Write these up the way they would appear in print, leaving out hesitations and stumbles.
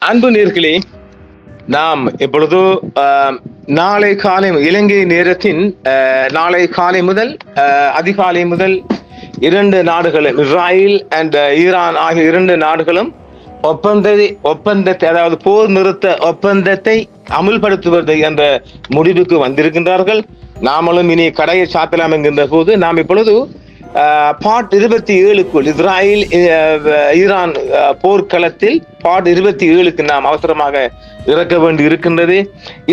அன்பு நேர்களே, நாம் இப்பொழுது நாளை காலை இலங்கை நேரத்தின் நாளை காலை முதல் அதிகாலை முதல் இரண்டு நாடுகளும் இஸ்ராயல் அண்ட் ஈரான் ஆகிய இரண்டு நாடுகளும் ஒப்பந்தத்தை அதாவது போர் நிறுத்த ஒப்பந்தத்தை அமுல்படுத்துவது என்ற முடிவுக்கு வந்திருக்கின்றார்கள். நாமளும் இனி கடையை சாத்தலாம் என்கின்ற போது நாம் இப்பொழுது பார்ட் 27க்குள் இஸ்ராயல் ஈரான் போர்க்களத்தில் பார்ட் 27க்கு நாம் அவசரமாக இறக்க வேண்டி இருக்கின்றது.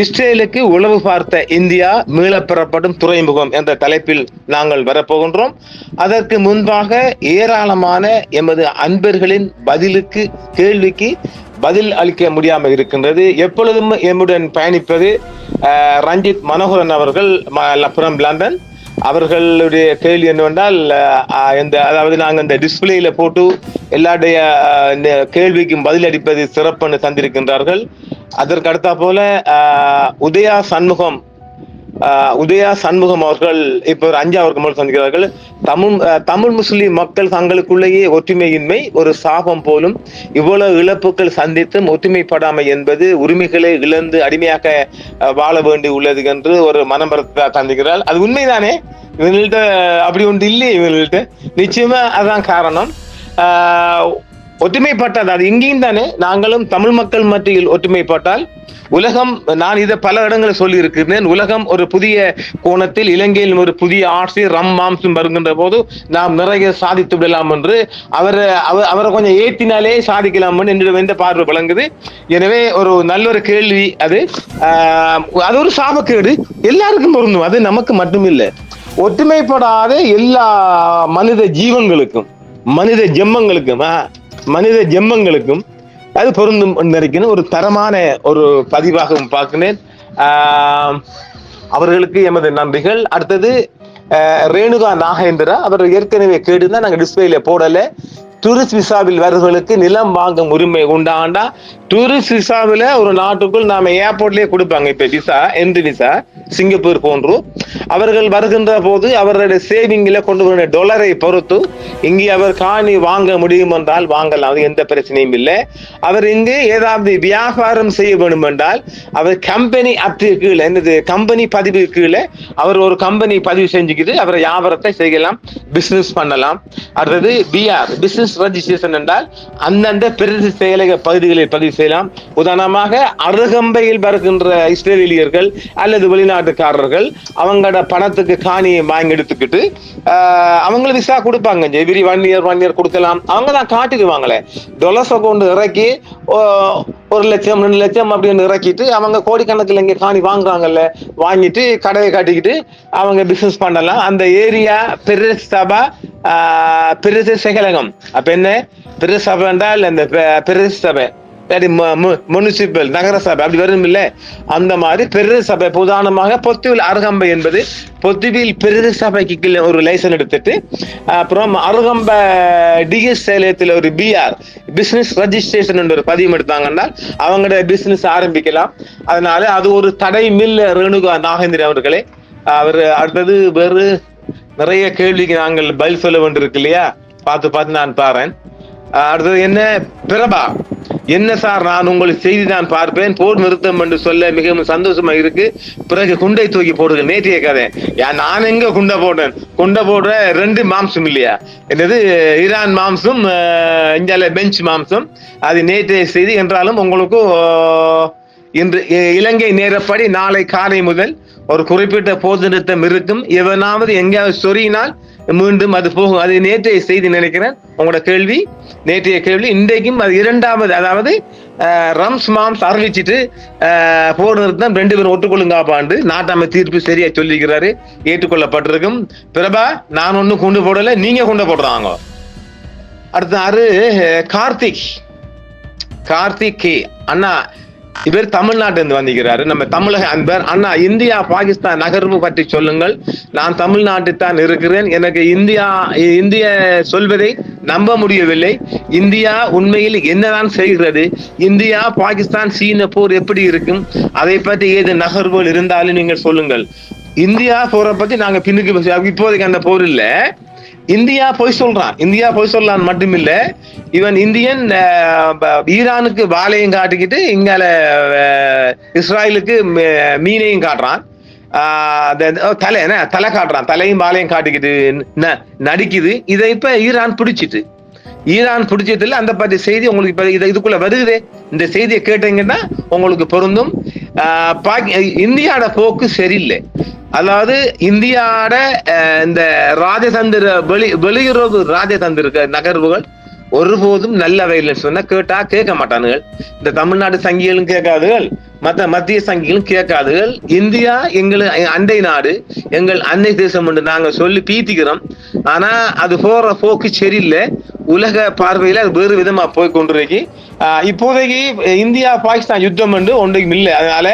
இஸ்ரேலுக்கு உளவு பார்த்த இந்தியா மீளப்பெறப்படும் துறைமுகம் என்ற தலைப்பில் நாங்கள் வரப்போகின்றோம். அதற்கு முன்பாக ஏராளமான எமது அன்பர்களின் கேள்விக்கு பதில் அளிக்க முடியாமல் இருக்கின்றது. எப்பொழுதும் எம்முடன் பயணிப்பது ரஞ்சித் மனோகரன் அவர்கள் ஃப்ரம் லண்டன். அவர்களுடைய கேள்வி என்னவென்றால், அதாவது நாங்கள் இந்த டிஸ்பிளேல போட்டு எல்லாருடைய கேள்விக்கும் பதில் அளிப்பது சிறப்புன்னு தந்திருக்கின்றார்கள். அதற்கு அடுத்தா போல உதயா சண்முகம் அவர்கள் இப்போ ஒரு 5வது முறை சந்திக்கிறார்கள். தமிழ் முஸ்லிம் மக்கள் தங்களுக்குள்ளேயே ஒற்றுமையின்மை ஒரு சாபம் போலும், இவ்வளவு இழப்புகள் சந்தித்தும் ஒற்றுமைப்படாமை என்பது உரிமைகளை இழந்து அடிமையாக வாழ வேண்டி உள்ளது என்று ஒரு மனமரத்தை சந்திக்கிறார். அது உண்மைதானே? இவங்கள்ட்ட அப்படி ஒன்று இல்லை. இவங்கள்ட்ட நிச்சயமா அதுதான் காரணம். ஒற்றுமைப்பட்டது அது இங்கேயும் தானே. நாங்களும் தமிழ் மக்கள் மத்தியில் ஒற்றுமைப்பட்டால் உலகம், நான் இதை பல இடங்களில் சொல்லி இருக்கிறேன், உலகம் ஒரு புதிய கோணத்தில் இலங்கையில் ஒரு புதிய ஆட்சி மாம்சம் வருகின்ற போது நாம் நிறைய சாதித்து விடலாம் என்று அவரை கொஞ்சம் ஏற்றினாலே சாதிக்கலாம் என்று பார்வை வழங்குது. எனவே ஒரு நல்ல ஒரு கேள்வி அது. அது ஒரு சாபக்கேடு, எல்லாருக்கும் பொருந்தும். அது நமக்கு மட்டுமில்லை, ஒற்றுமைப்படாத எல்லா மனித ஜீவன்களுக்கும் மனித ஜெம்மங்களுக்கும் அது பொருந்தும் நினைக்கணும். ஒரு தரமான ஒரு பதிவாகவும் பார்க்கிறேன். அவர்களுக்கு எமது நன்றிகள். அடுத்தது ரேணுகா நாகேந்திரா, அவர் ஏற்கனவே கேட்டுதான் நாங்கள் டிஸ்பிளேல போடல. டூரிஸ்ட் விசாவில் வருவர்களுக்கு நிலம் வாங்கும் உரிமை உண்டாண்டா? டூரிஸ்ட் விசாவில் ஒரு நாட்டுக்குள் நாம ஏர்போர்ட்லயே கொடுப்பாங்க. இப்ப எந்த விசா சிங்கப்பூர் போன்று அவர்கள் வருகின்ற போது அவர்களுடைய சேவிங்ல கொண்டு வர டாலரை பொறுத்து இங்கே அவர் காணி வாங்க முடியும் என்றால் வாங்கலாம், அது எந்த பிரச்சனையும் இல்லை. அவர் இங்கு ஏதாவது வியாபாரம் செய்ய வேண்டும் என்றால் அவர் கம்பெனி கீழே கம்பெனி பதிவு கீழே அவர் ஒரு கம்பெனி பதிவு செஞ்சுக்கிட்டு அவர் வியாபாரத்தை செய்யலாம், பிசினஸ் பண்ணலாம். அடுத்தது பிஆர் பிசினஸ் ரெஜிஸ்ட்ரேஷன் என்றால் அந்தந்த பிரதி செயலக பகுதிகளில் பதிவு செய்யலாம். உதாரணமாக அருகம்பையில் வருகின்ற இஸ்ரேலியர்கள் அல்லது வெளிநாட்டுக்காரர்கள் அவங்களோட பணத்துக்கு காணியை வாங்கி எடுத்துக்கிட்டு அவங்களுக்கு விசா கொடுப்பாங்க. எவ்ரி 1 இயர் கொடுக்கலாம். அவங்க தான் காட்டிடுவாங்களே, டொலர்ஸை கொண்டு இறக்கி 1 லட்சம் 2 லட்சம் அப்படின்னு இறக்கிட்டு அவங்க கோடிக்கணக்கில் இங்கே காணி வாங்குறாங்கல்ல, வாங்கிட்டு கடையை காட்டிக்கிட்டு அவங்க பிசினஸ் பண்ணலாம். அந்த ஏரியா பிரதேசபா செயலகம். அப்ப என்ன பிரதேசபை என்றால் அந்த பிரதேசபை முனிசிபல் நகரசபை அப்படி வரும் இல்ல, அந்த மாதிரி பிரதேச சபை. உதாரணமாக பொத்துவில் அருகம்பை என்பது பொத்துவில் பிரதேச சபைக்கு ஒரு லைசன்ஸ் எடுத்துட்டு அப்புறம் அருகம்ப டிஎஸ் சேலத்தில் ஒரு பிஆர் பிசினஸ் ரெஜிஸ்ட்ரேஷன் என்ற ஒரு பதிவு எடுத்தாங்கன்னா அவங்களோட பிசினஸ் ஆரம்பிக்கலாம். அதனால அது ஒரு தடை மில். ரேணுகா நாகேந்திரன் அவர்களே, அவர் அடுத்தது வேறு நிறைய கேள்விக்கு நாங்கள் பதில் சொல்ல வேண்டியிருக்கு இல்லையா, பார்த்து நான் பாறேன். அடுத்தது என்ன பிரபா, என்ன சார், நான் உங்களுக்கு செய்தி தான் பார்ப்பேன், போர் நிறுத்தம் என்று சொல்ல மிகவும் சந்தோஷமா இருக்கு, பிறகு குண்டை தூக்கி போடுங்க. நேற்றைய கதை, நான் எங்க குண்டை போடுற 2 மாம்சம் இல்லையா, என்னது ஈரான் மாம்சம் இந்தியால பெஞ்ச் மாம்சம், அது நேற்றைய செய்தி. என்றாலும் உங்களுக்கும் இன்று இலங்கை நேரப்படி நாளை காலை முதல் ஒரு குறிப்பிட்ட போர் நிறுத்தம் இருக்கும். எவனாவது எங்கேயாவது சொறியினால் மீண்டும் அது போகும். அது நேற்றைய செய்தி நினைக்கிறேன். உங்களோட கேள்வி நேற்றைய கேள்வி. இன்றைக்கும் அது 2வது, அதாவது ரம்ஸ் மாம்ஸ் அறிவிச்சிட்டு போர் நிறுத்தம் 2 பேரும் ஒட்டுக்கொள்ளுங்காப்பாண்டு நாட்டாம தீர்ப்பு சரியா சொல்லிக்கிறாரு, ஏற்றுக்கொள்ளப்பட்டிருக்கும். பிரபா, நான் ஒன்னும் கொண்டு போடல, நீங்க கொண்டு போடுறாங்க. அடுத்த கார்த்திக் கே அண்ணா, இவர் தமிழ்நாட்டிலிருந்து வந்திருக்கிறாரு. நம்ம தமிழக அன்பர். அண்ணா, இந்தியா பாகிஸ்தான் நகர்வு பற்றி சொல்லுங்கள். நான் தமிழ்நாட்டில் தான் இருக்கிறேன். எனக்கு இந்திய சொல்வதை நம்ப முடியவில்லை. இந்தியா உண்மையில் என்னதான் செய்கிறது? இந்தியா பாகிஸ்தான் சீன போர் எப்படி இருக்கும்? அதை பற்றி ஏது நகர்வுகள் இருந்தாலும் நீங்கள் சொல்லுங்கள். இந்தியா போரை பத்தி நாங்க பின்னுக்கு இப்போதைக்கு அந்த போர் இல்லை. இந்தியா பொய் சொல்றான். இந்தியா பொய் சொல்லலான்னு மட்டுமில்ல, இவன் இந்தியன் ஈரானுக்கு வாழையும் காட்டிக்கிட்டு இங்கால இஸ்ராயலுக்கு மீனையும் காட்டுறான். தலை காட்டுறான், தலையும் வாழையும் காட்டிக்கிட்டு நடிக்குது. இதை இப்ப ஈரான் பிடிச்சதுல அந்த பற்றி செய்தி உங்களுக்கு இப்ப இதுக்குள்ள வருது. இந்த செய்தியை கேட்டீங்கன்னா உங்களுக்கு பொருந்தும். இந்தியாவோட போக்கு சரியில்லை. அதாவது இந்தியாவோட இந்த ராஜதந்திர வெளியுறவு ராஜதந்திர நகர்வுகள் ஒருபோதும் நல்லவை இல்லைன்னு சொன்னா கேட்டா கேட்க மாட்டானுகள். இந்த தமிழ்நாடு சங்கிகளும் கேட்காதுகள், மத்திய சங்கிகளும் கேட்காதுகள். இந்தியா எங்களுக்கு அண்டை நாடு, எங்கள் அன்னை தேசம் என்று நாங்க சொல்லி பீத்திக்கிறோம். ஆனா அது போற போக்கு சரியில்லை. உலக பார்வையில அது வேறு விதமா போய் கொண்டிருக்கு. இப்போதைக்கு இந்தியா பாகிஸ்தான் யுத்தம் என்று ஒன்றையும் இல்லை. அதனால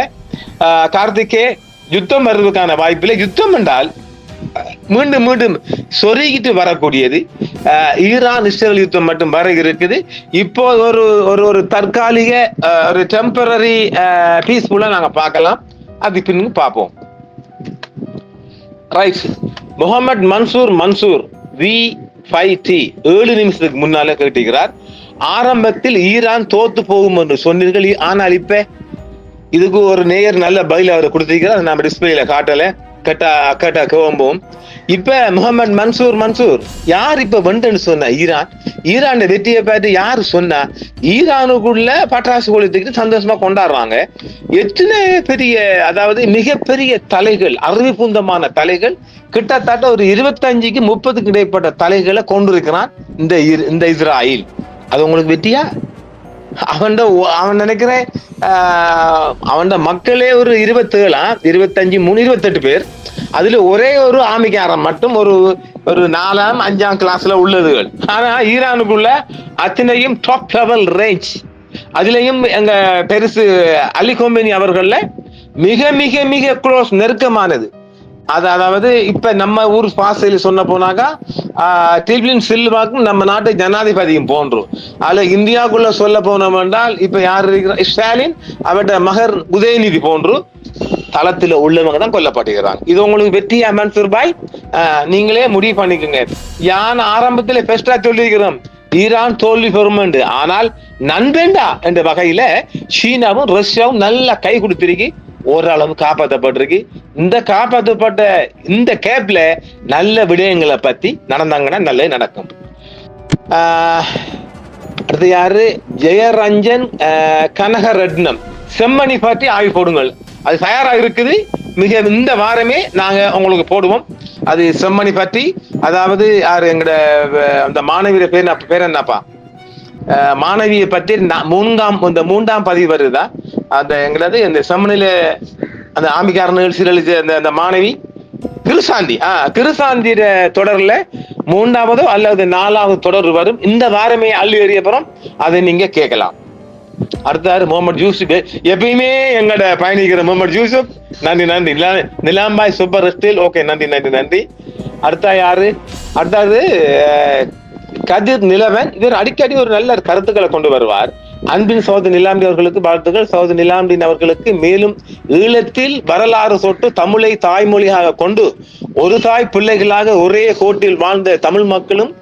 கார்த்திகே யுத்தம் வருவதற்கான வாய்ப்பில்லை. யுத்தம் என்றால் மீண்டும் மீண்டும் சொருகிட்டு வரக்கூடியது. ஈரான் இஸ்ரேல் யுத்தம் மட்டும் வர இருக்குது. இப்போ ஒரு தற்காலிக ஒரு டெம்பரரி பீஸ்ஃபுல்லா நாங்க பார்க்கலாம். அது பின்னு பார்ப்போம். ரைட். முகமது மன்சூர் V5T 7 நிமிஷத்துக்கு முன்னால கேட்டுக்கிறார். ஆரம்பத்தில் ஈரான் தோத்து போகும் என்று சொன்னீர்கள், ஆனால் இப்ப இதுக்கு ஒரு நேயர் நல்ல பதில் அவர் கொடுத்திருக்கிறார். நம்ம டிஸ்பிளேல காட்டல, கேட்டா கோவம்போம். இப்ப முகமது மன்சூர் யார் இப்ப வெண்டுன்னு சொன்ன? ஈரான் வெற்றியை பார்த்து யாரு சொன்னா? ஈரானுக்குள்ள பட்டாசு கொளுத்திக்கிட்டு சந்தோஷமா கொண்டாடுறாங்க. எத்தனை பெரிய, அதாவது மிகப்பெரிய தலைகள், அறிவுபூந்தமான தலைகள், கிட்டத்தட்ட ஒரு 25க்கு 30க்கு இடைப்பட்ட தலைகளை கொண்டிருக்கிறான் இந்த இஸ்ராயில். அது உங்களுக்கு வெற்றியா? அவன் நினைக்கிறேன் அவன் மக்களே ஒரு 27, 25, 3, 28 பேர். அதுல ஒரே ஒரு ஆமிக்காரன் மட்டும் ஒரு 4ஆம் 5ஆம் கிளாஸ்ல உள்ளதுகள். ஆனா ஈரானுக்குள்ள அத்தனையும் டாப் லெவல் ரேஞ்ச். அதுலயும் எங்க பெருசு அலி கோமேனி அவர்கள்ல மிக மிக மிக க்ளோஸ், நெருக்கமானது. அதாவது இப்ப நம்ம ஊர் பாசையில் சொன்ன போனாக்கா டில்பின் சில்வாக்கும் நம்ம நாட்டு ஜனாதிபதியும் போன்றோம். அதுல இந்தியாவுக்குள்ள சொல்ல போனோம் என்றால் இப்ப யார் இருக்கிற ஸ்டாலின், அவருடைய மகர் உதயநிதி போன்று தளத்துல உள்ளவங்க தான் கொல்லப்பட்டுகிறாங்க. இது உங்களுக்கு வெற்றியா மன்சூர் பாய்? நீங்களே முடிவு பண்ணிக்கோங்க. யான் ஆரம்பத்துல பெஸ்டா சொல்லியிருக்கிறோம், ஈரான் தோல்வி பெறும் என்று. ஆனால் நண்பேண்டா என்ற வகையில சீனாவும் ரஷ்யாவும் நல்லா கை கொடுத்திருக்கு, ஓரளவு காப்பாற்றப்பட்டிருக்கு. இந்த காப்பாற்றப்பட்ட இந்த கேப்ல நல்ல விடயங்களை பத்தி நடந்தாங்கன்னா நல்லது நடக்கும். அடுத்து யாரு? ஜெயரஞ்சன் கனகரட்னம் செம்மணி பற்றி ஆய்வு போடுங்கள். அது தயாரா இருக்குது. இந்த வாரமே நாங்க உங்களுக்கு போடுவோம். அது செம்மணி பற்றி. அதாவது யாரு எங்கட அந்த மாணவிய பேர் என்னப்பா? மாணவியை பற்றி மூன்றாம் பதிவு வருதா? அந்த எங்களது இந்த செம்மணில அந்த ஆமிகாரர்கள் சீரழிச்ச அந்த மாணவி கிருசாந்தி தொடர்ல 3ஆவதோ அல்லது 4ஆவது தொடர் வரும். இந்த வாரமே அள்ளி எறியப்புறம் அதை நீங்க கேட்கலாம். அடுத்தாரு முகமது யூசுப், எப்பயுமே எங்கட பயணிக்கிற முகமது யூசுப், நன்றி. நிலாம்பாய் சூப்பர் ஸ்டில் ஓகே, நன்றி. அடுத்தா யாரு? அடுத்தது கதிர் நிலவன். இவர் அடிக்கடி ஒரு நல்ல கருத்துக்களை கொண்டு வருவார். அன்பின் சகோதரி நிலாம்பி அவர்களுக்கு வாழ்த்துக்கள். சகோதரி நிலாம்பின் அவர்களுக்கு மேலும் ஈழத்தில் வரலாறு சொட்டு தமிழை தாய்மொழியாக கொண்டு ஒரு தாய் பிள்ளைகளாக ஒரே கோட்டில் வாழ்ந்த தமிழ் மக்களும்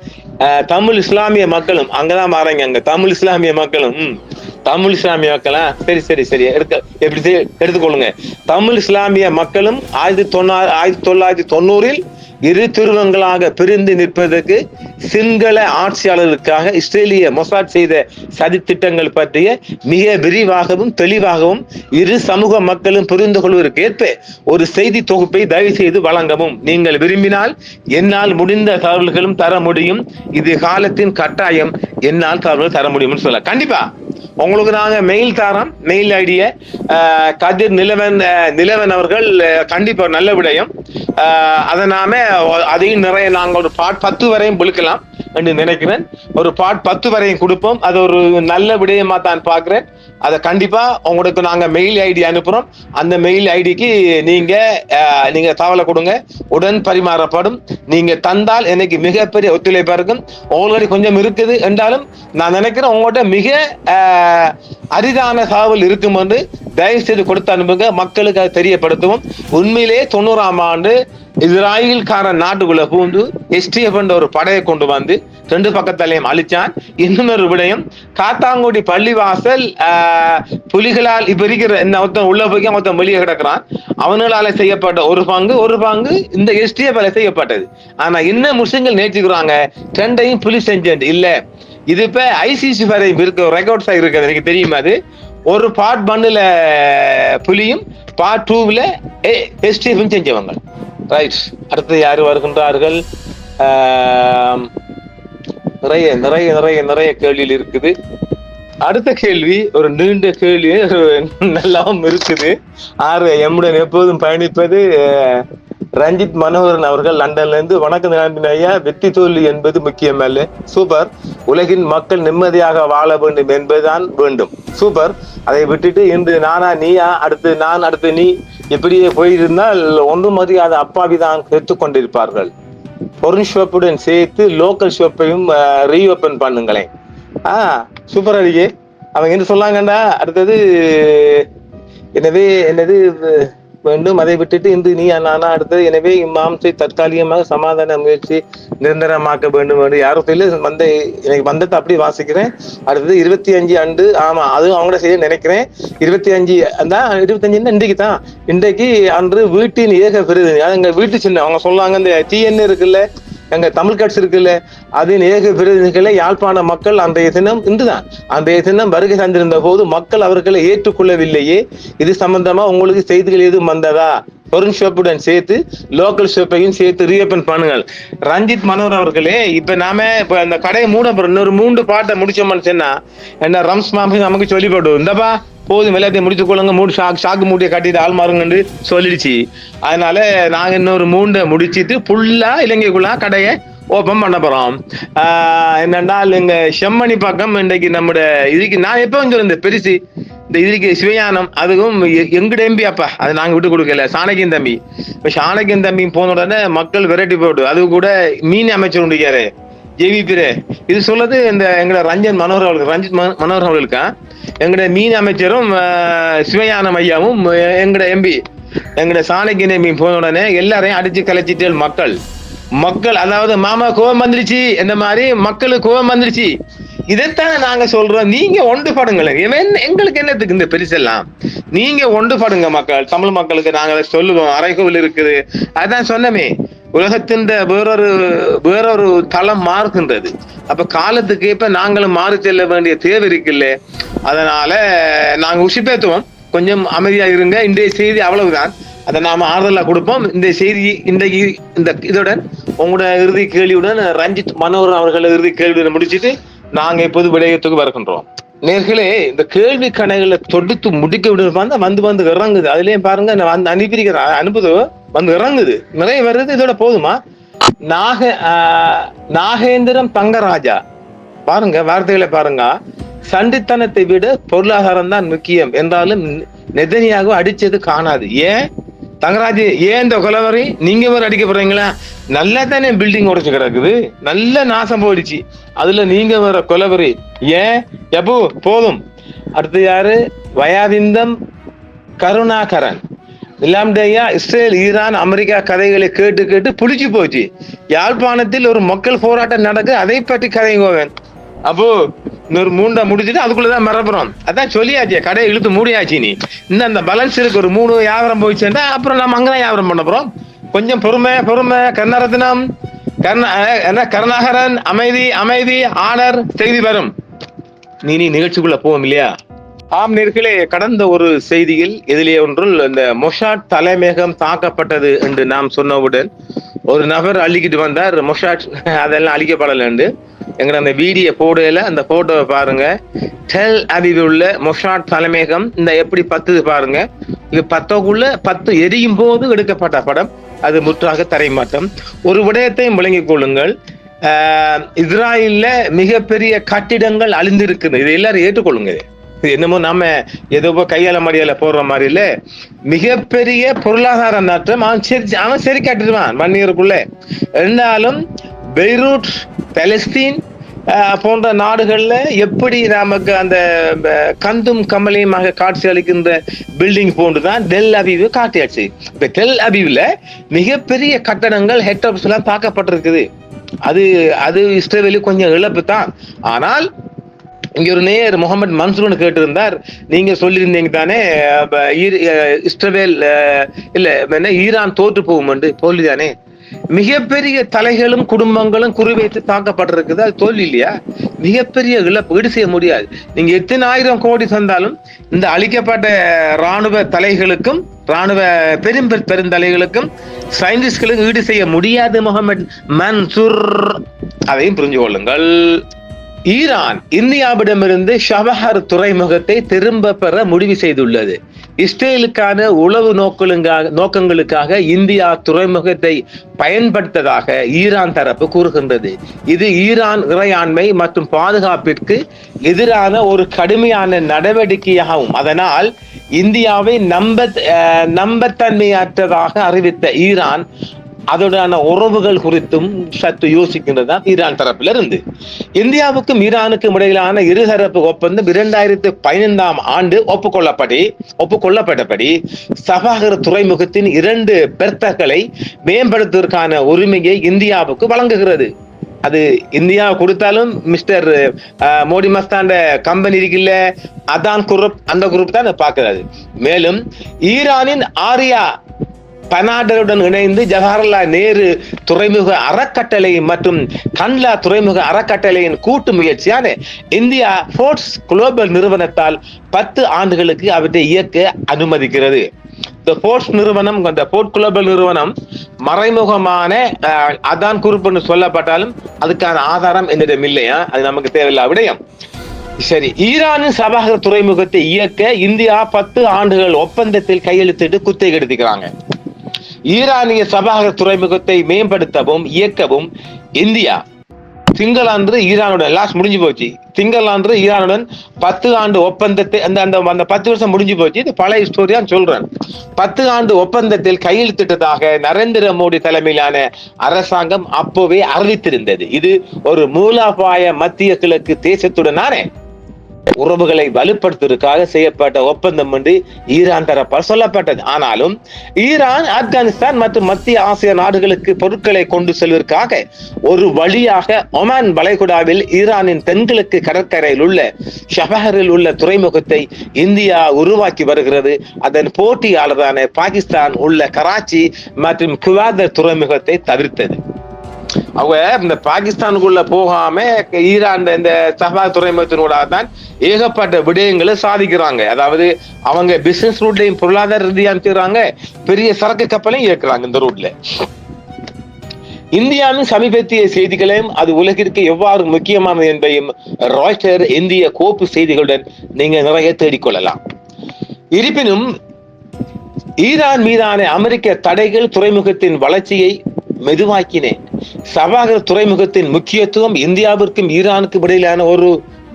தமிழ் இஸ்லாமிய மக்களும் அங்கதான் மாறாங்க. அங்க தமிழ் இஸ்லாமிய மக்களும் சரி எப்படி எடுத்துக்கொள்ளுங்க. தமிழ் இஸ்லாமிய மக்களும் 1990 இரு துருவங்களாக பிரிந்து நிற்பதற்கு சிங்கள ஆட்சியாளர்களுக்காக இஸ்ரேலிய மொசாட் செய்த சதி திட்டங்கள் பற்றிய மிக விரிவாகவும் தெளிவாகவும் இரு சமூக மக்களும் புரிந்து கொள்வதற்கு ஏற்ப ஒரு செய்தி தொகுப்பை தயவு செய்து வழங்கவும். நீங்கள் விரும்பினால் என்னால் முடிந்த தகவல்களும் தர முடியும். இது காலத்தின் கட்டாயம். என்னால் தகவல்கள் தர முடியும்னு சொல்ல. கண்டிப்பா உங்களுக்கு நாங்க மெயில் தரோம். மெயில் ஐடிய கதிர் நிலவன் அவர்கள் கண்டிப்பா நல்ல விடயம். அதை நாம அதையும் நிறைய நாங்கள் ஒரு பார்ட் 10 வரையும் விழுக்கலாம் என்று நினைக்கிறேன். ஒரு பார்ட் 10 வரையும் கொடுப்போம். அது ஒரு நல்ல விடயமா தான் பாக்குறேன். அதை கண்டிப்பா உங்களுக்கு நாங்க மெயில் ஐடி அனுப்புறோம். அந்த மெயில் ஐடிக்கு நீங்க தகவலை கொடுங்க, உடன் பரிமாறப்படும். நீங்க தந்தால் எனக்கு மிகப்பெரிய ஒத்துழைப்பா இருக்கும். ஆல்ரெடி கொஞ்சம் இருக்குது என்றாலும் நான் நினைக்கிறேன் உங்கள்கிட்ட மிக அரிதான தகவல் இருக்கும் என்று தயவு செய்து கொடுத்து அனுப்புங்க, மக்களுக்கு அதை தெரியப்படுத்துவோம். உண்மையிலே 90ஆம் ஆண்டு இஸ்ராயல்காரன் நாட்டுக்குள்ள பூந்து STF என்ற ஒரு படையை கொண்டு வந்து 2 பக்கத்தாலையும் அழிச்சான். இன்னொரு விடயம், காத்தாங்குடி பள்ளிவாசல் புலிகளால் இப்ப இருக்கிற இந்த ஒருத்தன் உள்ள போய் மொத்தம் வெளியே கிடக்கிறான், அவங்களால செய்யப்பட்ட ஒரு பங்கு இந்த STF செய்யப்பட்டது. ஆனா என்ன முஸ்லிம்கள் நேற்றுக்கிறாங்க, 2ஐயும் புலி செஞ்சது இல்ல. இது இப்ப ICC வரை இருக்க ரெக்கார்ட்ஸா இருக்குது, எனக்கு தெரியுமா. அது ஒரு பார்ட் 1ல புலியும் பார்ட் 2ல STF செஞ்சவங்க. ரைட், அடுத்து யாரு வருகின்றார்கள்? நிறைய கேள்வியில் இருக்குது. அடுத்த கேள்வி ஒரு நீண்ட கேள்வி, நல்லாவும் இருக்குது. எம்முடன் எப்போதும் பயணிப்பது ரஞ்சித் மனோகரன் அவர்கள் லண்டன்ல இருந்து. வணக்கம் ஐயா, வெற்றி தோல்வி என்பது முக்கியம் அல்ல. சூப்பர். உலகின் மக்கள் நிம்மதியாக வாழ வேண்டும் என்பதுதான் வேண்டும். சூப்பர். அதை விட்டுட்டு இன்று நானா நீயா, அடுத்து நான், அடுத்து நீ, இப்படியே போயிருந்தால் ஒன்றும் அறியாத அப்பாவிதான் கேட்டுக்கொண்டிருப்பார்கள். பொருள் ஷாப்புடன் சேர்த்து லோக்கல் ஷாப்பையும் ரீஓபன் பண்ணுங்களேன். சூப்பர் அடியே. அவங்க என்ன சொல்லாங்கண்டா, அடுத்தது எனவே என்னது வேண்டும், அதை விட்டுட்டு இன்று நீ நானா, அடுத்தது எனவே இம்மாம்சை தற்காலிகமாக சமாதான முயற்சி நிரந்தரமாக்க வேண்டும் என்று யாரும் சொல்லி எனக்கு வந்ததை அப்படி வாசிக்கிறேன். அடுத்தது 25 ஆண்டு, ஆமா அது அவங்கள செய்ய நினைக்கிறேன். 25 இன்றைக்கு தான், இன்றைக்கு அன்று வீட்டின் ஏக விருது, எங்க வீட்டு சின்ன அவங்க சொல்லுவாங்க, இந்த TN இருக்குல்ல, எங்க தமிழ் கட்சி இருக்குல்ல, அதன் ஏக பிரதிநிதிகளை யாழ்ப்பாண மக்கள் அன்றைய தினம் இன்றுதான் அன்றைய தினம் வருகை தந்திருந்த போது மக்கள் அவர்களை ஏற்றுக்கொள்ளவில்லையே. இது சம்பந்தமா உங்களுக்கு செய்திகள் எதுவும் வந்ததா? பொருள் ஷாப்புடன் சேர்த்து லோக்கல் ஷாப்பையும் சேர்த்து ரீஓபன் பண்ணுங்கள். ரஞ்சித் மனோகர் அவர்களே, இப்ப நாம இப்ப அந்த கடையை மூட போறோம். இன்னொரு 3 பாட்டை முடிச்சோம்னு சொன்னா என்ன ரம்ஸ் மாமி நமக்கு சொல்லி போடும், இந்தப்பா போதும் எல்லாத்தையும் முடித்துக் கொள்ளுங்க, சாக்கு மூட்டையை கட்டிட்டு ஆள் மாறுங்கன்னு சொல்லிடுச்சு. அதனால நாங்க இன்னொரு 3 முடிச்சிட்டு ஃபுல்லா இலங்கைக்குள்ள கடையை ஓபன் பண்ண போறோம். என்னன்னா இங்க செம்மணி பக்கம் இன்றைக்கு நம்முடைய இதுக்கு நான் எப்ப சொல்லிருந்தேன் பெருசு இந்த இதுக்கு சிவஞானம், அதுவும் எங்கட எம்பி அப்பா, அது நாங்க விட்டு கொடுக்கல, சாணக்கியன் தம்பி. இப்ப சாணக்கியன் தம்பி போன உடனே மக்கள் விரட்டி போட்டு, அது கூட மீன் அமைச்சர் உண்டிக்காரு JVP. இது சொல்றது இந்த எங்கட ரஞ்சித் மனோகர் அவர்களுக்கா, எங்கட மீன் அமைச்சரும் சிவஞானம் ஐயாவும் எங்கட எம்பி எங்கட சாணக்கியன் எம்பி போன உடனே எல்லாரையும் அடிச்சு கலைச்சிட்டு மக்கள் அதாவது மாமா கோபம் வந்துருச்சு, இந்த மாதிரி மக்களுக்கு கோபம் வந்துருச்சு. இதைத்தானே நாங்க சொல்றோம், நீங்க ஒன்றுபடுங்களேன். எங்களுக்கு என்னத்துக்கு இந்த பெருசெல்லாம், நீங்க ஒன்றுபடுங்க மக்கள், தமிழ் மக்களுக்கு நாங்க சொல்லுவோம். அறைகோவில் இருக்குது, அதான் சொன்னமே, உலகத்தின் வேறொரு தளம் மாறுகின்றது. அப்ப காலத்துக்கு இப்ப நாங்களும் மாறி செல்ல வேண்டிய தேவை இருக்குல்ல. அதனால நாங்க உஷிப்பேத்துவோம், கொஞ்சம் அமைதியா இருங்க. இன்றைய செய்தி அவ்வளவுதான், அதை நாம ஆறுதலா கொடுப்போம். இந்த செய்தி இன்றைக்கு இந்த இதுடன் உங்களோட இறுதி கேள்வியுடன் ரஞ்சித் மனோகரன் அவர்கள் இறுதி கேள்வியுடன் முடிச்சுட்டு நாங்க இப்போது விடயத்துக்கு வருகின்றோம். நேர்களே, இந்த கேள்வி கணைகளை தொடுத்து முடிக்க விடுவாங்க, வந்து இறங்குது. அதுலயும் பாருங்க, நான் அனுப்பியிருக்கிற அனுப்புது வந்து இறங்குது, நிறைய வருது. இதோட போதுமா? நாகேந்திரம் தங்கராஜா பாருங்க, வார்த்தைகளை பாருங்க. சண்டித்தனத்தை விட பொருளாதாரம் தான் முக்கியம் என்றாலும் நெதனியாக அடிச்சது காணாது. ஏன் தங்கராஜ், ஏன் இந்த கொலவரி நீங்க வேற அடிக்க போறீங்களா? நல்லா தானே பில்டிங் உடைச்சு கிடக்குது, நல்ல நாசம் போயிடுச்சு, அதுல நீங்க வேற கொலவரி ஏன்? எப்போ போதும். அடுத்து யாரு? வயாவிந்தம் கருணாகரன். இல்லாமடையா, இஸ்ரேல் ஈரான் அமெரிக்கா கதைகளை கேட்டு புளிச்சு போச்சு. யாழ்ப்பாணத்தில் ஒரு மக்கள் போராட்டம் நடக்கு, அதை பற்றி கதைங்கோவேன். அப்போ இன்னொரு 3 முடிச்சுட்டு அதுக்குள்ளதான் மறப்புறோம். அதான் சொல்லியாச்சு, கடையை இழுத்து மூடியாச்சு. நீ இன்னும் அந்த பேலன்ஸ் இருக்கு, ஒரு 3 வியாபாரம் போயிடுச்சுன்னா அப்புறம் நம்ம அங்கதான் வியாபாரம் பண்ண போறோம். கொஞ்சம் பொறுமை. கருணாரத்னம் கருணாகரன், அமைதி ஆனர் செய்தி வரும். நீ நிகழ்ச்சிக்குள்ள போவோம் இல்லையா? ஆம் நேர்களே, கடந்த ஒரு செய்தியில் எதிலே ஒன்றுள் இந்த மொஷாட் தலைமையகம் தாக்கப்பட்டது என்று நாம் சொன்னவுடன் ஒரு நபர் அள்ளிக்கிட்டு வந்தார். மொஷாட் அதெல்லாம் அழிக்கப்படலன்னு எங்க அந்த வீடியோ போடையில அந்த போட்டோவை பாருங்க. டெல் அவிவ் உள்ள மொஷாட் தலைமையகம் இந்த எப்படி 10 பாருங்க. இது 10 எரியும் போது எடுக்கப்பட்ட படம். அது முற்றாக தரைமாட்டம். ஒரு விடயத்தையும் விளங்கிக் கொள்ளுங்கள், இஸ்ராயல்ல மிகப்பெரிய கட்டிடங்கள் அழிந்திருக்குது. இதை எல்லாரும் ஏற்றுக்கொள்ளுங்க. என்னமோ நாம ஏதோ கையால மடியால போடுற மாதிரி இல்ல, மிகப்பெரிய பொருளாதார நாட்டம். அவன் சரி காட்டிடுவான் 1 இயருக்குள்ள. இருந்தாலும் பெய்ரூட், பாலஸ்தீன், போன்ற நாடுகள்ல எப்படி நமக்கு அந்த கந்தும் கமலையுமாக காட்சி அளிக்கின்ற பில்டிங் போன்றுதான் டெல் அபீவ் காட்டியாச்சு. இப்ப டெல் அபீவ்ல மிகப்பெரிய கட்டடங்கள் ஹெட் எல்லாம் தாக்கப்பட்டிருக்குது. அது அது இஸ்ரேலுக்கு கொஞ்சம் இழப்பு தான். ஆனால் இங்க ஒரு நேயர் முகமது மன்சூர்னு கேட்டிருந்தார், நீங்க சொல்லியிருந்தீங்க தானே இஸ்ரேல் இல்ல ஈரான் தோற்று போகும் என்று தோல்விதானே. மிகப்பெரிய தலைகளும் குடும்பங்களும் குறிவைத்து தாக்கப்பட்டிருக்குது. அது தோல்வி இல்லையா? மிகப்பெரிய இழப்பு, ஈடு செய்ய முடியாது. நீங்க எத்தனை ஆயிரம் கோடி தந்தாலும் இந்த அளிக்கப்பட்ட ராணுவ தலைகளுக்கும் ராணுவ பெருந்தலைகளுக்கும் சயின்டிஸ்டுகளுக்கும் ஈடு செய்ய முடியாது முகமது மன்சூர். அதையும் புரிஞ்சு கொள்ளுங்கள். ஈரான் இந்தியாவிடமிருந்து ஷபஹர் துறைமுகத்தை திரும்ப பெற முடிவு செய்துள்ளது. இஸ்ரேலுக்கான உளவு நோக்கங்களுக்காக இந்தியா துறைமுகத்தை பயன்படுத்ததாக ஈரான் தரப்பு கூறுகின்றது. இது ஈரான் இறையாண்மை மற்றும் பாதுகாப்பிற்கு எதிரான ஒரு கடுமையான நடவடிக்கையாகும். அதனால் இந்தியாவை நம்பத்தன்மையற்றதாக அறிவித்த ஈரான் அதோடான உறவுகள் குறித்தும் சற்று யோசிக்கின்றதா ஈரான் தரப்பில் இருந்து. இந்தியாவுக்கும் ஈரானுக்கும் இடையிலான இருதரப்பு ஒப்பந்தம் 2015 ஆண்டு ஒப்புக்கொள்ளப்பட்டபடி சபாகர் துறைமுகத்தின் 2 பெர்த்தகளை மேம்படுத்துவதற்கான உரிமையை இந்தியாவுக்கு வழங்குகிறது. அது இந்தியா கொடுத்தாலும் மிஸ்டர் மோடி மஸ்தாண்ட கம்பெனி இருக்குல்ல, அதான் குரூப், அந்த குரூப் தான் பார்க்கிறது. மேலும் ஈரானின் ஆரியா பனாடருடன் இணைந்து ஜவஹர்லால் நேரு துறைமுக அறக்கட்டளை மற்றும் கன்லா துறைமுக அறக்கட்டளையின் கூட்டு முயற்சியான இந்தியா போர்ட்ஸ் குளோபல் நிறுவனத்தால் 10 ஆண்டுகளுக்கு அவற்றை இயக்க அனுமதிக்கிறது. இந்த போர்ட்ஸ் நிறுவனம், இந்த போர்ட் குளோபல் நிறுவனம் மறைமுகமான அதான் குரூப்னு சொல்லப்பட்டாலும் அதுக்கான ஆதாரம் என்னிடம் இல்லையா, அது நமக்கு தேவையில்லை விடயம். சரி, ஈரானின் சபாகர் துறைமுகத்தை இயக்க இந்தியா 10 ஆண்டுகள் ஒப்பந்தத்தில் கையெழுத்திட்டு குத்தகை எடுத்துக்கிறாங்க. ஈரானிய சபாகர் துறைமுகத்தை மேம்படுத்தவும் இயக்கவும் இந்தியா திங்களன்று ஈரானுடன் முடிஞ்சு போச்சு. திங்களன்று ஈரானுடன் 10 ஆண்டு ஒப்பந்தத்தை அந்த 10 வருஷம் முடிஞ்சு போச்சு. இது பழைய ஸ்டோரியா சொல்றேன். 10 ஆண்டு ஒப்பந்தத்தில் கையெழுத்திட்டதாக நரேந்திர மோடி தலைமையிலான அரசாங்கம் அப்போவே அறிவித்திருந்தது. இது ஒரு மூலோபாய மத்திய கிழக்கு தேசத்துடனான உறவுகளை வலுப்படுத்துவதற்காக செய்யப்பட்ட ஒப்பந்தம் என்று ஈரான் தரப்பால் சொல்லப்பட்டது. ஆனாலும் ஈரான் ஆப்கானிஸ்தான் மற்றும் மத்திய ஆசிய நாடுகளுக்கு பொருட்களை கொண்டு செல்வதற்காக ஒரு வழியாக ஒமான் வளைகுடாவில் ஈரானின் தென்கிழக்கு கடற்கரையில் உள்ள ஷபஹரில் உள்ள துறைமுகத்தை இந்தியா உருவாக்கி வருகிறது. அதன் போட்டியாளரான பாகிஸ்தான் உள்ள கராச்சி மற்றும் குவாதர் துறைமுகத்தை தவிர்த்தது. அவங்க இந்த பாகிஸ்தானுக்குள்ள போகாம ஈரான் இந்த சபாகர் துறைமுகத்தினோட தான் ஏகப்பட்ட விடயங்களை சாதிக்கிறாங்க. அதாவது அவங்க பிசினஸ் ரூட்லையும் பொருளாதார ரீதியா செய்யறாங்க, பெரிய சரக்கு கப்பலையும் இயக்குறாங்க இந்த ரூட்ல. இந்தியாவின் சமீபத்திய செய்திகளையும் அது உலகிற்கு எவ்வாறு முக்கியமானது என்பதையும் ராய்ட்டர் இந்திய கோப்பு செய்திகளுடன் நீங்க நிறைய தேடிக்கொள்ளலாம். இருப்பினும் ஈரான் மீதான அமெரிக்க தடைகள் துறைமுகத்தின் வளர்ச்சியை மெதுவாக்கினேன். சபாகர் துறைமுகத்தின் முக்கியத்துவம் இந்தியாவிற்கும் ஈரானுக்கும் இடையிலான ஒரு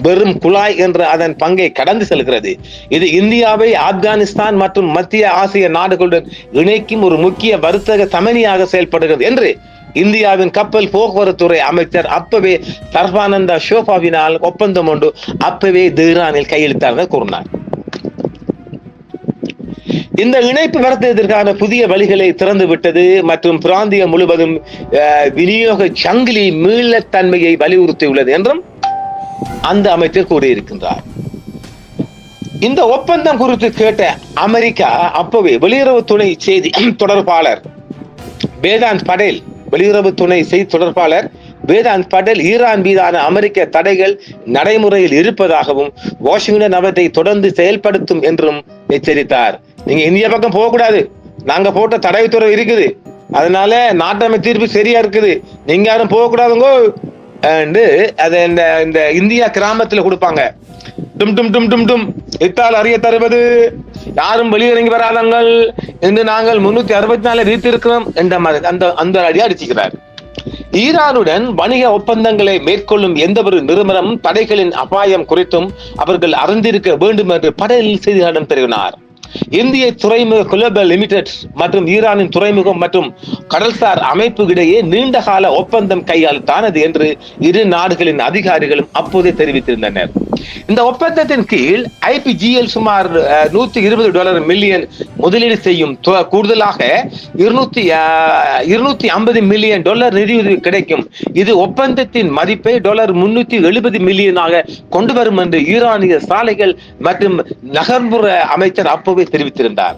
வெறும் குழாய் என்ற அதன் பங்கை கடந்து செல்கிறது. இது இந்தியாவை ஆப்கானிஸ்தான் மற்றும் மத்திய ஆசிய நாடுகளுடன் இணைக்கும் ஒரு முக்கிய வர்த்தக தமனியாக செயல்படுகிறது என்று இந்தியாவின் கப்பல் போக்குவரத்துறை அமைச்சர் அப்பவே சர்பானந்தா ஷோபாவினால் ஒப்பந்தம் ஒன்று அப்பவே தெஹ்ரானில் கையெழுத்தாக கூறினார். இந்த இணைப்பு வர்த்தகத்திற்கான புதிய வழிகளை திறந்து விட்டது மற்றும் பிராந்தியம் முழுவதும் விநியோக சங்கிலி மீளத்தன்மையை வலியுறுத்தியுள்ளது என்றும் அந்த அமைச்சர் கூறியிருக்கின்றார். இந்த ஒப்பந்தம் குறித்து கேட்ட அமெரிக்கா அப்பவே வெளியுறவு துணை செய்தி தொடர்பாளர் வேதாந்த் படேல் ஈரான் மீதான அமெரிக்க தடைகள் நடைமுறையில் இருப்பதாகவும் வாஷிங்டன் அவற்றை தொடர்ந்து செயல்படுத்தும் என்றும் எச்சரித்தார். நீங்க இந்தியா பக்கம் போக கூடாது, நாங்க போட்ட தடை உத்தரவு இருக்குது, அதனால நாட்டமை தீர்ப்பு சரியா இருக்குது, நீங்க யாரும் போக கூடாதுங்கோ. அதை இந்த இந்தியா கிராமத்துல கொடுப்பாங்க, டும் டும் டும் டும் டும் இத்தால் அறிய தருவது யாரும் வெளியிறங்கி வராதங்கள் என்று நாங்கள் 364 வீட்டிருக்கிறோம் என்ற மாதிரி அந்த அடியா அடிச்சுக்கிறார். ஈரானுடன் வணிக ஒப்பந்தங்களை மேற்கொள்ளும் எந்த ஒரு நிறுவனமும் தடைகளின் அபாயம் குறித்தும் அவர்கள் அறிந்திருக்க வேண்டும் என்று படேல் செய்தியாளரிடம் தெரிவித்தார். இந்திய துறைமுக குளோபல் லிமிடெட் மற்றும் ஈரானின் துறைமுகம் மற்றும் கடல்சார் அமைப்பு இடையே நீண்டகால ஒப்பந்தம் கையாளத்தானது என்று இரு நாடுகளின் அதிகாரிகளும் அப்போதே தெரிவித்திருந்தனர். இந்த ஒப்பந்தத்தின் கீழ் IPGL சுமார் $120 மில்லியன் முதலீடு செய்யும், கூடுதலாக $250 மில்லியன் நிதியுதவி கிடைக்கும். இது ஒப்பந்தத்தின் மதிப்பை $370 மில்லியனாக கொண்டு வரும் என்று ஈரானிய சாலைகள் மற்றும் நகர்ப்புற அமைச்சர் அப்போவே தெரிவித்திருந்தார்.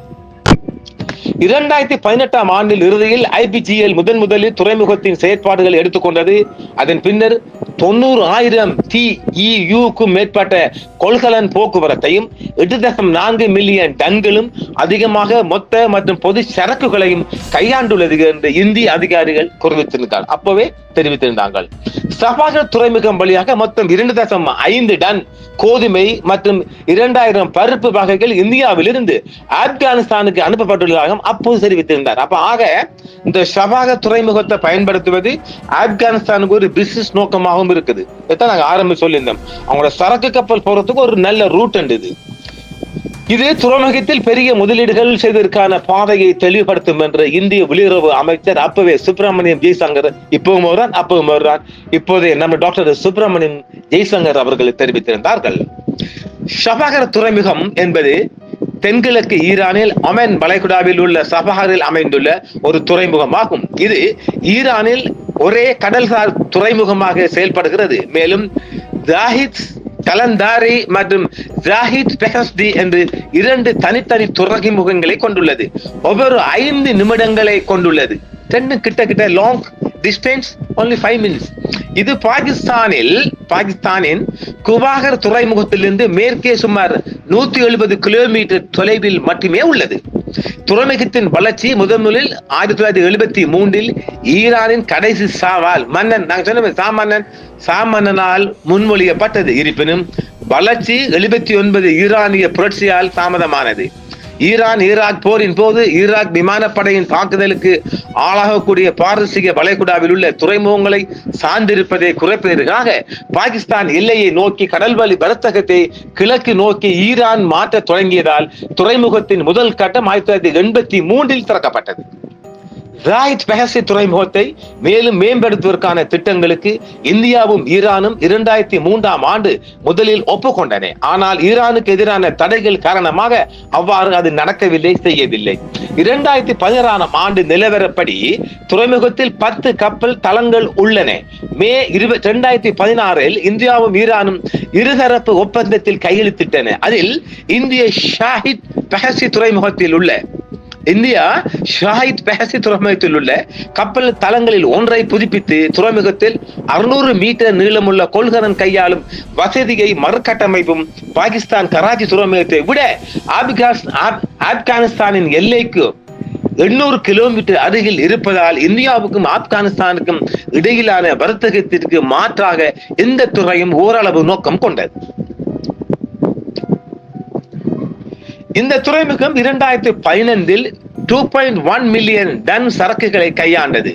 2018 ஆண்டில் இறுதியில் IPGL முதலில் துறைமுகத்தின் செயற்பாடுகளை எடுத்துக்கொண்டது. அதன் பின்னர் 90,000 TEUக்கும் மேற்பட்ட கொள்கலன் போக்குவரத்தையும் 8.4 மில்லியன் டன்களும் அதிகமாக மொத்த மற்றும் பொது சரக்குகளையும் கையாண்டுள்ளது என்று இந்திய அதிகாரிகள் தெரிவித்திருந்தார்கள். அப்பவே தெரிவித்திருந்தார்கள். சபாகர் துறைமுகம் வழியாக மொத்தம் 2.5 டன் கோதுமை மற்றும் 2000 பருப்பு வகைகள் இந்தியாவிலிருந்து ஆப்கானிஸ்தானுக்கு அனுப்பப்பட்டுள்ளதாக அப்போது தெரிவித்திருந்தார். அப்ப ஆக இந்த சபாகர் துறைமுகத்தை பயன்படுத்துவது ஆப்கானிஸ்தானுக்கு ஒரு பிசினஸ் நோக்கமாகவும் இருக்குது. இதான் நாங்க ஆரம்பி சொல்லியிருந்தோம். அவங்களோட சரக்கு கப்பல் போறதுக்கு ஒரு நல்ல ரூட் இது. இது துறைமுகத்தில் பெரிய முதலீடுகள் செய்வதற்கான பாதையை தெளிவுபடுத்தும் என்று இந்திய வெளியுறவு அமைச்சர் அப்பவே சுப்பிரமணியம் ஜெய்சங்கர் இப்பவும் வருவான் இப்போதே நம்ம டாக்டர் சுப்பிரமணியம் ஜெய்சங்கர் அவர்கள் தெரிவித்திருந்தார்கள். சபாகர் துறைமுகம் என்பது தென்கிழக்கு ஈரானில் ஒமன் வளைகுடாவில் உள்ள சபாகரில் அமைந்துள்ள ஒரு துறைமுகமாகும். இது ஈரானில் ஒரே கடல்சார் துறைமுகமாக செயல்படுகிறது. மேலும் ஜாஹித் கலந்தாரி மற்றும் ஜாஹித் பெஹஸ்தி என்று 2 தனித்தனி துறைமுகங்களை கொண்டுள்ளது. ஒவ்வொரு 5 நிமிடங்களை கொண்டுள்ளது. கிட்ட லாங் டிஸ்டன்ஸ் only 5 minutes. இது பாகிஸ்தானின் குவாகர் துறைமுகத்திலிருந்து மேற்கே சுமார் 170 கிலோமீட்டர் தொலைவில் மட்டுமே உள்ளது. துறைமுகத்தின் வளர்ச்சி முதலில் 1973 ஈரானின் கடைசி மன்னன் நாங்க சொன்ன சாமன்னனால் முன்மொழியப்பட்டது. இருப்பினும் வளர்ச்சி 79 ஈரானிய புரட்சியால் தாமதமானது. ஈராக் போரின் போது ஈராக் விமானப்படையின் தாக்குதலுக்கு ஆளாகக்கூடிய பாரசீக வளைகுடாவில் உள்ள துறைமுகங்களை சார்ந்திருப்பதை குறைப்பதற்காக பாகிஸ்தான் எல்லையை நோக்கி கடல்வழி வர்த்தகத்தை கிழக்கு நோக்கி ஈரான் மாற்ற தொடங்கியதால் துறைமுகத்தின் முதல் கட்டம் 1983 திறக்கப்பட்டது. ஜாஹித் பெஹஸ்தி துறைமுகத்தை மேலும் மேம்படுத்துவதற்கான திட்டங்களுக்கு இந்தியாவும் ஈரானும் 2003 ஆண்டு முதலில் ஒப்புக்கொண்டன. ஆனால் ஈரானுக்கு எதிரான தடைகள் காரணமாக அவ்வாறு அது செய்யவில்லை. 2016 ஆண்டு நிலவரப்படி துறைமுகத்தில் 10 கப்பல் தளங்கள் உள்ளன. மே 2016 இந்தியாவும் ஈரானும் இருதரப்பு ஒப்பந்தத்தில் கையெழுத்திட்டன. அதில் ஷாஹித் பெஹஸ்தி துறைமுகத்தில் உள்ள கப்பல் தளங்களில் ஒன்றை புதுப்பித்து துறைமுகத்தில் 600 மீட்டர் நீளமுள்ள கொள்கலன் கையாளும் வசதியை மறுகட்டமைப்பும் பாகிஸ்தான் கராச்சி துறைமுகத்தை விட ஆப்கானிஸ்தானின் எல்லைக்கு 800 கிலோமீட்டர் அருகில் இருப்பதால் இந்தியாவுக்கும் ஆப்கானிஸ்தானுக்கும் இடையிலான வர்த்தகத்திற்கு மாற்றாக இந்த துறையும் ஓரளவு நோக்கம் கொண்டது. இந்த துறைமுகம் 2015 2.1 மில்லியன் டன் சரக்குகளை கையாண்டது.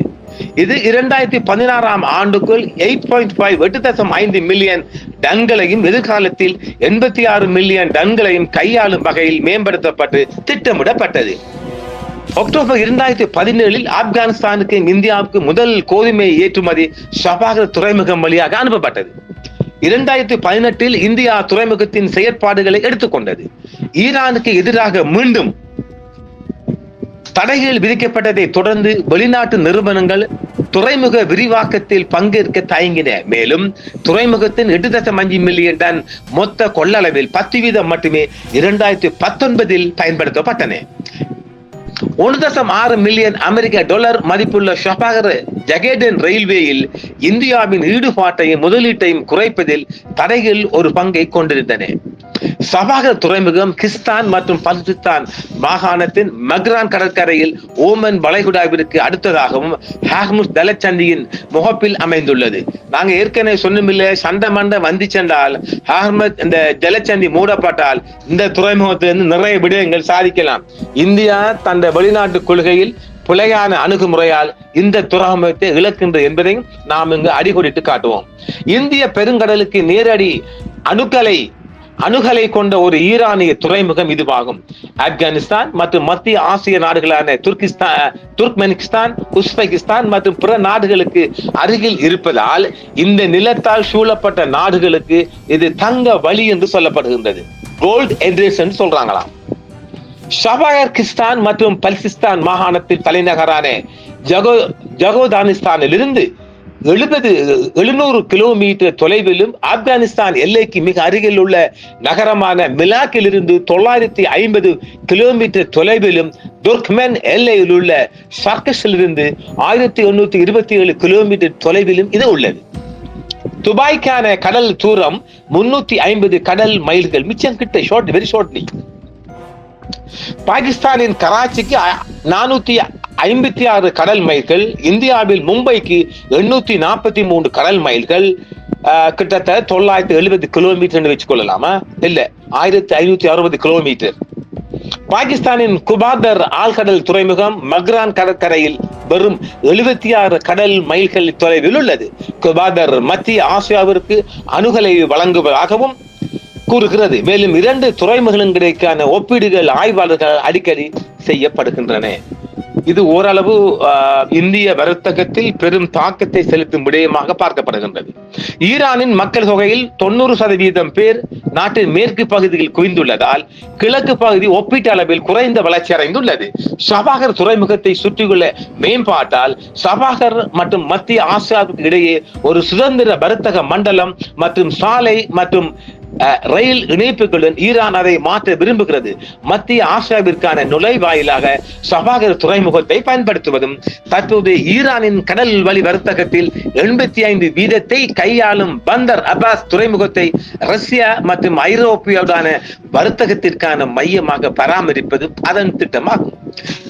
இது 2016 ஆண்டுக்குள் 8.5 மில்லியன் டன்களையும் எதிர்காலத்தில் 86 மில்லியன் டன்களையும் கையாளும் வகையில் மேம்படுத்தப்பட்டு திட்டமிடப்பட்டது. அக்டோபர் 2017 ஆப்கானிஸ்தானுக்கு இந்தியாவுக்கு முதல் கோதுமை ஏற்றுமதி சபாகர் துறைமுகம் வழியாக அனுப்பப்பட்டது. 2018 இந்தியா துறைமுகத்தின் செயற்பாடுகளை எடுத்துக்கொண்டது. ஈரானுக்கு எதிராக மீண்டும் தடைகள் விதிக்கப்பட்டதை தொடர்ந்து வெளிநாட்டு நிறுவனங்கள் துறைமுக விரிவாக்கத்தில் பங்கேற்க தயங்கின. மேலும் துறைமுகத்தின் 8.5 மில்லியன் டன் மொத்த கொள்ளளவில் 10% மட்டுமே 2019 பயன்படுத்தப்பட்டன. 1.6 மில்லியன் $1 மதிப்புள்ள சபாகர் ஜகேடன் ரயில்வேயில் இந்தியாவின் ஈடுபாட்டையும் முதலீட்டையும் குறைப்பதில் தடைகள் ஒரு பங்கை கொண்டிருந்தன. சபாகர் துறைமுகம் கிஸ்தான் மற்றும் பலுச்சிஸ்தான் மாகாணத்தின் மக்ரான் கடற்கரையில் ஓமன் வளைகுடாவிற்கு அடுத்ததாகவும் ஹார்முஸ் ஜலச்சந்தியின் முகப்பில் அமைந்துள்ளது. நாங்க ஏற்கனவே சொன்னமில்ல, சண்டை மண்டை வந்து சென்றால் ஹார்மஸ் இந்த ஜலச்சந்தி மூடப்பட்டால் இந்த துறைமுகத்திலிருந்து நிறைய விடயங்கள் சாதிக்கலாம். இந்தியா தன் வெளிநாட்டு கொள்கையில் பிழையான அணுகுமுறையால் இந்த துறைமுகத்தை இழக்கின்றது என்பதையும் நாம் இங்கு அடிக்கோடிட்டு காட்டுவோம். இந்திய பெருங்கடலுக்கு நேரடி அணுகலை கொண்ட ஒரு ஈரானிய துறைமுகம் இதுவாகும். ஆப்கானிஸ்தான் மற்றும் மத்திய ஆசிய நாடுகளான துர்க்மெனிஸ்தான், உஸ்பெகிஸ்தான் மற்றும் பிற நாடுகளுக்கு அருகில் இருப்பதால் இந்த நிலத்தால் சூழப்பட்ட நாடுகளுக்கு இது தங்க வழி என்று சொல்லப்படுகின்றது. கோல்ட் என்ட்ரேஸ் என்று சொல்றாங்களாம். ஷபாகர்கிஸ்தான் மற்றும் பல்சிஸ்தான் மாகாணத்தின் தலைநகரான ஜகோதானிஸ்தானில் இருந்து 700 கிலோமீட்டர் தொலைவிலும் ஆப்கானிஸ்தான் எல்லைக்கு மிக அருகில் உள்ள நகரமான மிலாக்கில் இருந்து 950 கிலோமீட்டர் தொலைவிலும் துர்க்மென் எல்லையில் உள்ள சர்கஸில் இருந்து 1827 கிலோமீட்டர் தொலைவிலும் இது உள்ளது. துபாய்க்கான கடல் தூரம் 350 கடல் மைல்கள். மிச்சம் கிட்ட வெரி ஷார்ட்லி. பாகிஸ்தானின் கராச்சிக்கு 456 கடல் மைல்கள். இந்தியாவில் மும்பைக்கு 843 கடல் மைல்கள். கிட்டத்தட்ட 970 கிலோமீட்டர் வச்சுக்கொள்ளலாமா? இல்ல, 1560 கிலோமீட்டர். பாகிஸ்தானின் குபாதர் ஆழ்கடல் துறைமுகம் மக்ரான் கடற்கரையில் வெறும் 76 கடல் மைல்கள் தொலைவில் உள்ளது. குபாதர் மத்திய ஆசியாவிற்கு அணுகலை வழங்குவதாகவும் கூறுகிறது. மேலும் 2 துறைமுகங்களுக்கான ஒப்பீடுகள் ஆய்வாளர்கள் அடிக்கடி செய்யப்படுகின்றன. இது ஓரளவு இந்திய வர்த்தகத்தில் பெரும் தாக்கத்தை செலுத்தும் விடயமாக பார்க்கப்படுகின்றது. ஈரானின் மக்கள் தொகையில் 90% பேர் நாட்டின் மேற்கு பகுதியில் குவிந்துள்ளதால் கிழக்கு பகுதி ஒப்பீட்டு அளவில் குறைந்த வளர்ச்சி அடைந்துள்ளது. ஷபாகர் துறைமுகத்தை சுற்றியுள்ள மேம்பாட்டால் ஷபாகர் மற்றும் மத்திய ஆசியாவுக்கு இடையே ஒரு சுதந்திர வர்த்தக மண்டலம் மற்றும் சாலை மற்றும் ரயில் இணைப்புகளுடன் ஈரான் அதை மாற்ற விரும்புகிறது. மத்திய ஆசியாவிற்கான நுழைவாயிலாக ஷபாகர் துறைமுகத்தை பயன்படுத்துவதும் தற்போது ஈரானின் கடல் வழி வர்த்தகத்தில் 85% கையாளும் பந்தர் அப்பாஸ் துறைமுகத்தை ரஷ்யா மற்றும் ஐரோப்பியாவுடான வர்த்தகத்திற்கான மையமாக பராமரிப்பது அதன் திட்டமாகும்.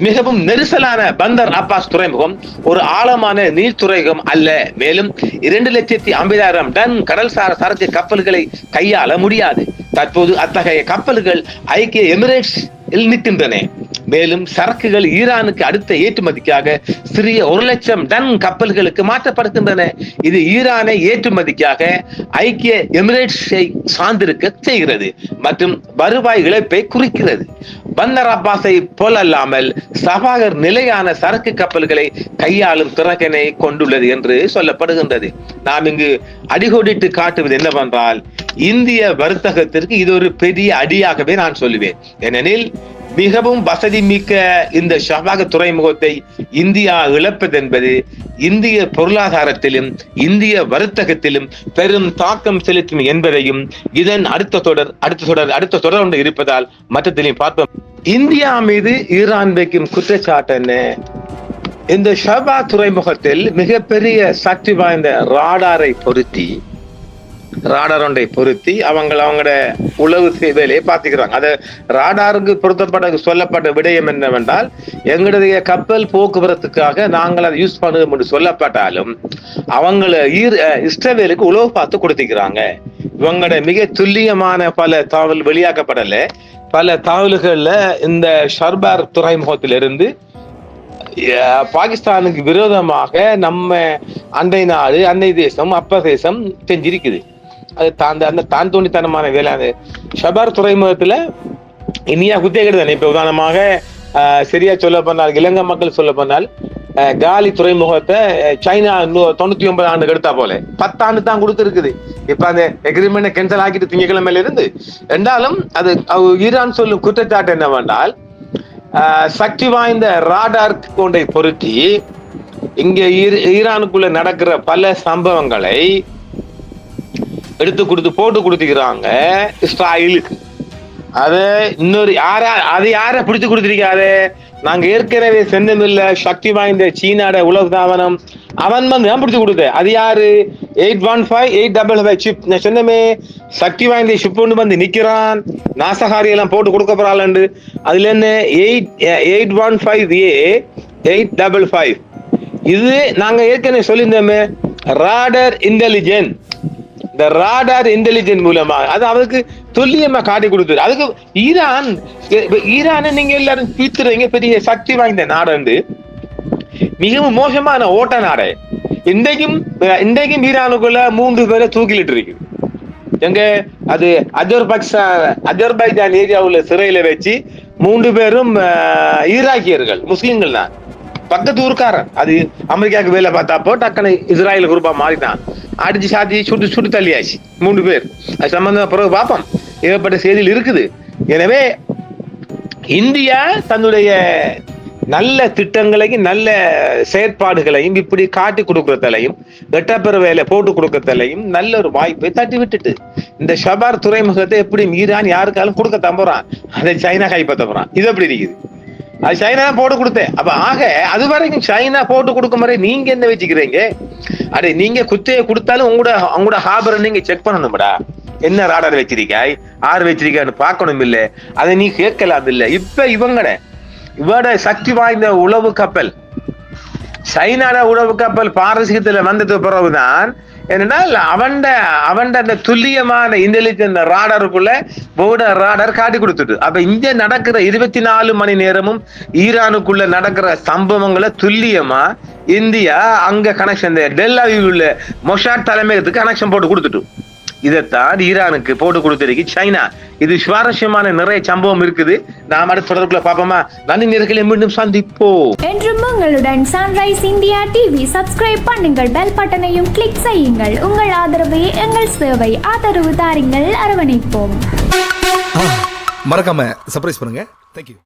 மிகவும் நெரிசலான பந்தர் அப்பாஸ் துறைமுகம் ஒரு ஆழமான நீர்த்துறைமுகம் அல்ல. மேலும் 2,50,000 டன் கடல்சார் சரக்கு கப்பல்களை கையாள முடியாது. தற்போது அத்தகைய கப்பல்கள் ஐக்கிய எமிரேட்ஸ் நிற்கின்றன. மேலும் சரக்குகள் ஈரானுக்கு அடுத்த ஏற்றுமதிக்காக சிறிய 1,00,000 டன் கப்பல்களுக்கு மாற்றப்படுகின்றன. இது ஈரானை ஏற்றுமதிக்காக ஐக்கிய எமிரேட்ஸை சார்ந்திருக்க செய்கிறது மற்றும் வருவாய் இழப்பை குறிக்கிறது. பந்தர் அப்பாஸை போலல்லாமல் ஷபாகர் நிலையான சரக்கு கப்பல்களை கையாளும் திறனை கொண்டுள்ளது என்று சொல்லப்படுகின்றது. நாம் இங்கு அடிகோடிட்டு காட்டுவது என்னவென்றால், இந்திய வர்த்தகத்திற்கு இது ஒரு பெரிய அடியாகவே நான் சொல்லுவேன். ஏனெனில் மிகவும் வசதி மிக்க இந்த ஷபாகர் துறைமுகத்தை இந்தியா இழப்பது என்பது இந்திய பொருளாதாரத்திலும் இந்திய வர்த்தகத்திலும் பெரும் தாக்கம் செலுத்தும் என்பதையும் இதன் அடுத்த தொடர் ஒன்று இருப்பதால் மற்றத்திலையும் பார்ப்போம். இந்தியா மீது ஈரான் வைக்கும் குற்றச்சாட்டு என்ன? இந்த ஷபாகர் துறைமுகத்தில் மிகப்பெரிய சக்தி வாய்ந்த ராடாரை பொருத்தி அவங்களோட உளவு வேலையை பார்த்துக்கிறாங்க. அது ராடாருக்கு சொல்லப்பட்ட விடயம் என்னவென்றால், எங்களுடைய கப்பல் போக்குவரத்துக்காக நாங்கள் அதை யூஸ் பண்ணுவோம் என்று சொல்லப்பட்டாலும் அவங்களை இஸ்ரேலுக்கு உளவு பார்த்து கொடுத்துக்கிறாங்க. இவங்களோட மிக துல்லியமான பல தகவல் வெளியாக்கப்படல. பல தகவல்கள்ல இந்த ஷபாகர் துறைமுகத்திலிருந்து பாகிஸ்தானுக்கு விரோதமாக நம்ம அண்டை நாடு, அண்டை தேசம், அப்ப தேசம் செஞ்சிருக்குது. அது அந்த தான் தோண்டித்தனமான வேலை. ஷபாகர் துறைமுகத்துல இனியா குத்தேகிறது தானே. இப்ப உதாரணமாக சரியா சொல்ல போனால், இலங்கை மக்கள் சொல்ல போனால், காலி துறைமுகத்தை சைனா 99 ஆண்டு எடுத்தா போல 10 ஆண்டு தான் கொடுத்துருக்குது. இப்ப அந்த எக்ரிமெண்ட் கேன்சல் ஆக்கிட்டு திங்கக்கிழமையில இருந்து. என்றாலும் அது ஈரான் சொல்லும் குற்றச்சாட்டு என்னவென்றால், சக்தி வாய்ந்த ராடார் கொண்டை பொருத்தி இங்க ஈரானுக்குள்ள நடக்கிற பல சம்பவங்களை எடுத்து போட்டு கொடுத்துக்கிறாங்க இஸ்ராயலுக்கு. அதை யார பிடிச்சு கொடுத்திருக்காரு? நாங்க ஏற்கனவே சென்னமில்ல சக்தி வாய்ந்த சீனாட உளவு தாவனம் அவன் தான் பிடிச்சு கொடுத்த. அது யாரு? 815-855 ஷிப். நான் சொன்னமே சக்தி வாய்ந்த ஷிப் ஒன்று வந்து நிக்கிறான், நாசகாரி எல்லாம் போட்டு கொடுக்க போறாள். அதுல என்ன 815A855. இது நாங்க ஏற்கனவே சொல்லியிருந்தோமே ராடர் இன்டெலிஜென்ட். இந்த ராடார் இன்டெலிஜென்ட் மூலமா அது அவருக்கு துல்லியமா காட்டி கொடுத்தது. அதுக்கு ஈரானை நீங்க எல்லாரும் பீத்துறீங்க பெரிய சக்தி வாய்ந்த நாடு, மிகவும் மோசமான ஓட்ட நாடு. இன்றைக்கும் ஈரானுக்குள்ள 3 பேரை தூக்கிலிட்டு இருக்கு. எங்க அது அஜர்பைஜான் ஏரியாவுல சிறையில வச்சு 3 பேரும் ஈராக்கியர்கள், முஸ்லிம்கள் தான், பக்கத்து ஊருக்காரன். அது அமெரிக்காவுக்கு வேலை பார்த்தாப்போ டக்குனு இஸ்ராயல் குரூப்பா மாறிட்டான். அடிச்சு சாத்தி சுட்டு தள்ளியாச்சு 3 பேர். அது சம்பந்தம் பிறகு பார்ப்போம், ஏகப்பட்ட செய்தியில் இருக்குது. எனவே இந்தியா தன்னுடைய நல்ல திட்டங்களையும் நல்ல செயற்பாடுகளையும் இப்படி காட்டி கொடுக்கறதையும் வெட்டப்பெற வேலை போட்டு கொடுக்கறதையும் நல்ல ஒரு வாய்ப்பை தட்டி விட்டுட்டு இந்த ஷபார் துறைமுகத்தை எப்படி ஈரான் யாருக்காலும் கொடுக்கத்தான் போறான், அதை சைனா கைப்பற்ற போறான். இது எப்படி இருக்குது? அது சைனா போட்டு கொடுத்தேன். அப்ப ஆக அது வரைக்கும் சைனா போட்டு கொடுக்கும் வரை நீங்க என்ன வச்சுக்கிறீங்க? அடே நீங்க குத்தையை கொடுத்தாலும் உங்களோட ஹாபரை நீங்க செக் பண்ணணும்டா. என்ன ராடார் வச்சிருக்காய், ஆறு வச்சிருக்கான்னு பார்க்கணும் இல்ல, அதை நீ கேட்கலாம் இல்ல. இப்ப இவட சக்தி வாய்ந்த உளவு கப்பல், சைனாட உளவு கப்பல் பாரசீகத்துல வந்தது பிறகுதான் என்னன்னா அவன் அந்த துல்லியமான இன்டெலிஜென்ட் ராடருக்குள்ள ராடர் காட்டி கொடுத்துட்டு. அப்ப இங்க நடக்கிற 24 மணி நேரமும் ஈரானுக்குள்ள நடக்கிற சம்பவங்களை துல்லியமா இந்தியா அங்க கனெக்ஷன், டெல்லாவில் உள்ள மொசாட் தலைமையகத்துக்கு கனெக்ஷன் போட்டு கொடுத்துட்டு, இதைத்தான் ஈரானுக்கு போட்டு கொடுத்திருக்கு சைனா. இது சுவாரஸ்யமான நிறைய சம்பவம் இருக்குது. நாம் அடுத்த தொடர்புல பாப்போமா? நன்றி நேயர்களே, மீண்டும் சந்திப்போம். என்றும் உங்களுடன் சன்ரைஸ் இந்தியா டிவி சப்ஸ்கிரைப் பண்ணுங்கள், பெல் பட்டனையும் கிளிக் செய்யுங்கள். உங்கள் ஆதரவே எங்கள் சேவை. ஆதரவு தாருங்கள், அரவணைப்போம். மறக்காம சர்ப்ரைஸ் பண்ணுங்க. தேங்க்யூ.